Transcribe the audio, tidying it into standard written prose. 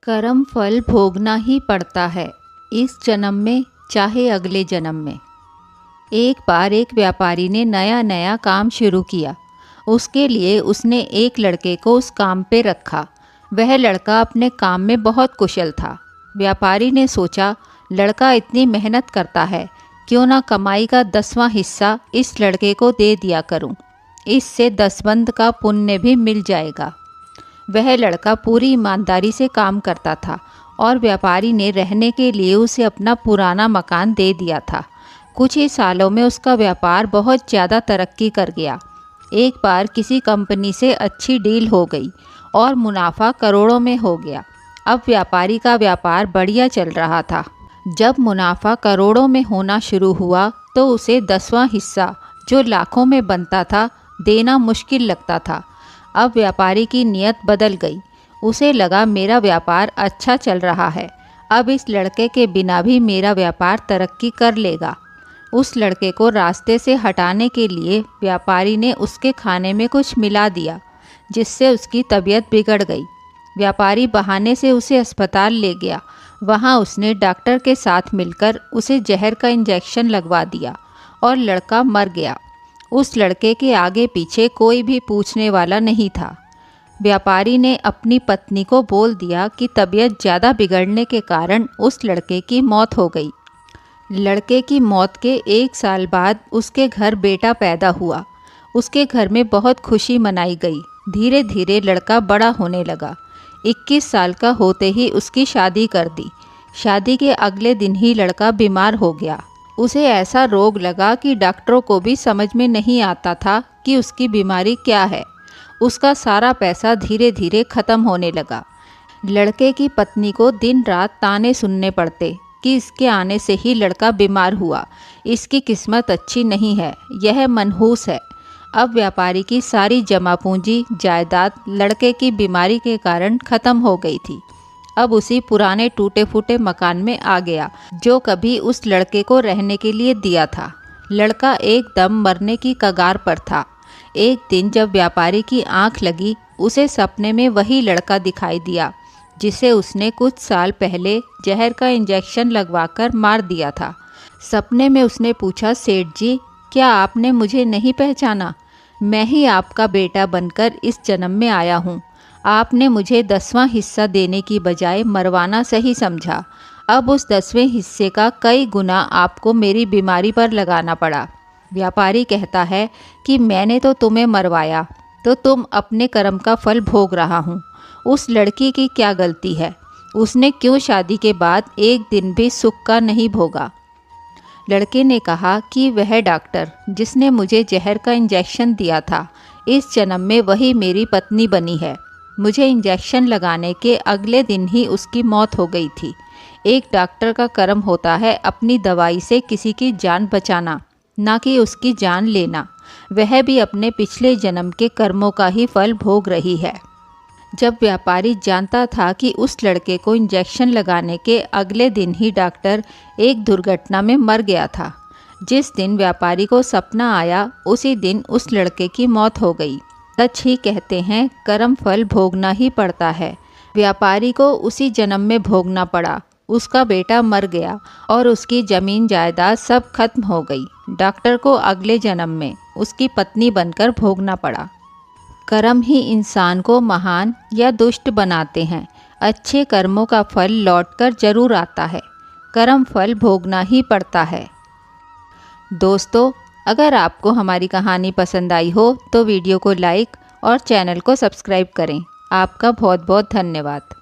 कर्म फल भोगना ही पड़ता है, इस जन्म में चाहे अगले जन्म में। एक बार एक व्यापारी ने नया नया काम शुरू किया। उसके लिए उसने एक लड़के को उस काम पे रखा। वह लड़का अपने काम में बहुत कुशल था। व्यापारी ने सोचा, लड़का इतनी मेहनत करता है, क्यों ना कमाई का 10वां हिस्सा इस लड़के को दे दिया करूं। इससे 10 बंद का पुण्य भी मिल जाएगा। वह लड़का पूरी ईमानदारी से काम करता था और व्यापारी ने रहने के लिए उसे अपना पुराना मकान दे दिया था। कुछ ही सालों में उसका व्यापार बहुत ज़्यादा तरक्की कर गया। एक बार किसी कंपनी से अच्छी डील हो गई और मुनाफा करोड़ों में हो गया। अब व्यापारी का व्यापार बढ़िया चल रहा था। जब मुनाफा करोड़ों में होना शुरू हुआ तो उसे 10वां हिस्सा, जो लाखों में बनता था, देना मुश्किल लगता था। अब व्यापारी की नीयत बदल गई। उसे लगा, मेरा व्यापार अच्छा चल रहा है, अब इस लड़के के बिना भी मेरा व्यापार तरक्की कर लेगा। उस लड़के को रास्ते से हटाने के लिए व्यापारी ने उसके खाने में कुछ मिला दिया, जिससे उसकी तबीयत बिगड़ गई। व्यापारी बहाने से उसे अस्पताल ले गया। वहाँ उसने डॉक्टर के साथ मिलकर उसे जहर का इंजेक्शन लगवा दिया और लड़का मर गया। उस लड़के के आगे पीछे कोई भी पूछने वाला नहीं था। व्यापारी ने अपनी पत्नी को बोल दिया कि तबीयत ज़्यादा बिगड़ने के कारण उस लड़के की मौत हो गई। लड़के की मौत के 1 साल बाद उसके घर बेटा पैदा हुआ। उसके घर में बहुत खुशी मनाई गई। धीरे धीरे लड़का बड़ा होने लगा। 21 साल का होते ही उसकी शादी कर दी। शादी के अगले दिन ही लड़का बीमार हो गया। उसे ऐसा रोग लगा कि डॉक्टरों को भी समझ में नहीं आता था कि उसकी बीमारी क्या है। उसका सारा पैसा धीरे धीरे ख़त्म होने लगा। लड़के की पत्नी को दिन रात ताने सुनने पड़ते कि इसके आने से ही लड़का बीमार हुआ, इसकी किस्मत अच्छी नहीं है, यह मनहूस है। अब व्यापारी की सारी जमा पूंजी जायदाद लड़के की बीमारी के कारण ख़त्म हो गई थी। अब उसी पुराने टूटे फूटे मकान में आ गया, जो कभी उस लड़के को रहने के लिए दिया था। लड़का एकदम मरने की कगार पर था। एक दिन जब व्यापारी की आंख लगी, उसे सपने में वही लड़का दिखाई दिया जिसे उसने कुछ साल पहले जहर का इंजेक्शन लगवाकर मार दिया था। सपने में उसने पूछा, सेठ जी, क्या आपने मुझे नहीं पहचाना? मैं ही आपका बेटा बनकर इस जन्म में आया हूँ। आपने मुझे 10वां हिस्सा देने की बजाय मरवाना सही समझा। अब उस 10वें हिस्से का कई गुना आपको मेरी बीमारी पर लगाना पड़ा। व्यापारी कहता है कि मैंने तो तुम्हें मरवाया, तो तुम अपने कर्म का फल भोग रहा हूँ। उस लड़की की क्या गलती है? उसने क्यों शादी के बाद एक दिन भी सुख का नहीं भोगा? लड़के ने कहा कि वह डॉक्टर जिसने मुझे जहर का इंजेक्शन दिया था, इस जन्म में वही मेरी पत्नी बनी है। मुझे इंजेक्शन लगाने के अगले दिन ही उसकी मौत हो गई थी। एक डॉक्टर का कर्म होता है अपनी दवाई से किसी की जान बचाना, ना कि उसकी जान लेना। वह भी अपने पिछले जन्म के कर्मों का ही फल भोग रही है। जब व्यापारी जानता था कि उस लड़के को इंजेक्शन लगाने के अगले दिन ही डॉक्टर एक दुर्घटना में मर गया था, जिस दिन व्यापारी को सपना आया उसी दिन उस लड़के की मौत हो गई। सच ही कहते हैं, कर्म फल भोगना ही पड़ता है। व्यापारी को उसी जन्म में भोगना पड़ा। उसका बेटा मर गया और उसकी ज़मीन जायदाद सब खत्म हो गई। डॉक्टर को अगले जन्म में उसकी पत्नी बनकर भोगना पड़ा। कर्म ही इंसान को महान या दुष्ट बनाते हैं। अच्छे कर्मों का फल लौटकर जरूर आता है। कर्म फल भोगना ही पड़ता है। दोस्तों, अगर आपको हमारी कहानी पसंद आई हो तो वीडियो को लाइक और चैनल को सब्सक्राइब करें। आपका बहुत बहुत धन्यवाद।